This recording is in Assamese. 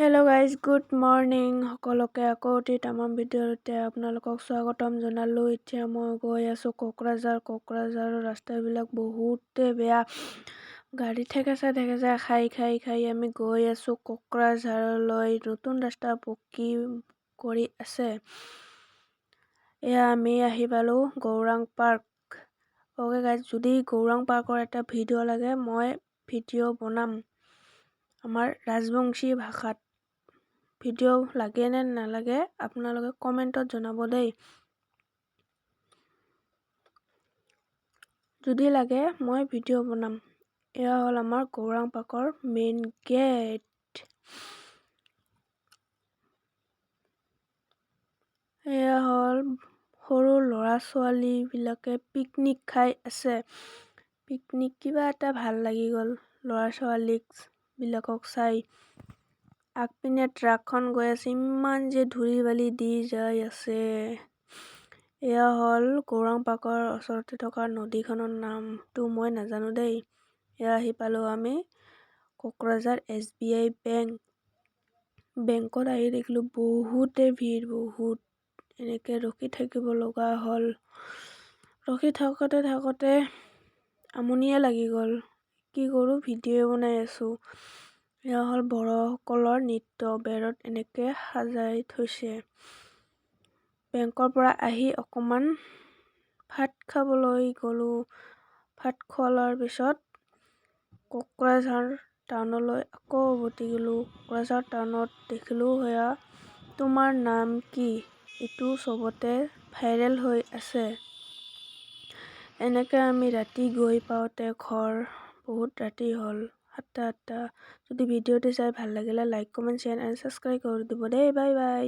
হেল্ল' গাইজ, গুড মৰ্ণিং সকলোকে। আকৌ এটি তামাম ভিডিঅ'তে আপোনালোকক স্বাগতম জনালোঁ। এতিয়া মই গৈ আছোঁ কোকৰাঝাৰৰ ৰাস্তাবিলাক বহুতে বেয়া, গাড়ী ঠেকেচা খাই আমি গৈ আছোঁ কোকৰাঝাৰলৈ। নতুন ৰাস্তা পকী কৰি আছে। এয়া আমি আহি পালোঁ গৌৰাং পাৰ্ক। অ'কে গাইজ, যদি গৌৰাং পাৰ্কৰ এটা ভিডিঅ' লাগে মই ভিডিঅ' বনাম আমাৰ ৰাজবংশী ভাষাত। ভিডিঅ' লাগে নে নালাগে আপোনালোকে কমেণ্টত জনাব দেই। যদি লাগে মই ভিডিঅ' বনাম। এয়া হ'ল আমাৰ গৌৰাং পাৰ্কৰ মেইন গেট। এয়া হ'ল সৰু ল'ৰা ছোৱালীবিলাকে পিকনিক খাই আছে। পিকনিক কিবা এটা ভাল লাগি গ'ল ল'ৰা ছোৱালীবিলাকক চাই। আগপিনে ট্ৰাকখন গৈ আছে, ইমান যে ধূলি বালি দি যাই আছে। এয়া হ'ল গৌৰাং পাৰ্কৰ ওচৰতে থকা নদীখনৰ নামটো মই নাজানো দেই। এয়া আহি পালোঁ আমি কোকৰাঝাৰ SBI বেংকত আহি দেখিলোঁ বহুতে ভিৰ, বহুত এনেকে ৰখি থাকিব লগা হ'ল। ৰখি থাকোঁতে আমনিয়ে লাগি গ'ল। কি কৰোঁ, ভিডিঅ' বনাই আছোঁ। এয়া হ'ল বড়োসকলৰ নৃত্য, বেৰত এনেকে সাজাই থৈছে। বেংকৰ পৰা আহি অকণমান ভাত খাবলৈ গ'লোঁ। ভাত খোৱাৰ পিছত কোকৰাঝাৰ টাউনলৈ আকৌ উভতি গ'লোঁ। কোকৰাঝাৰ টাউনত দেখিলোঁ সেয়া তোমাৰ নাম কি, এইটো চবতে ভাইৰেল হৈ আছে। এনেকে আমি ৰাতি গৈ পাওঁতে ঘৰ বহুত ৰাতি হ'ল, 7টা 8টা। যদি ভিডিঅ'টো চাই ভাল লাগিলে like, comment, share and subscribe কৰি দিব দেই। Bye bye.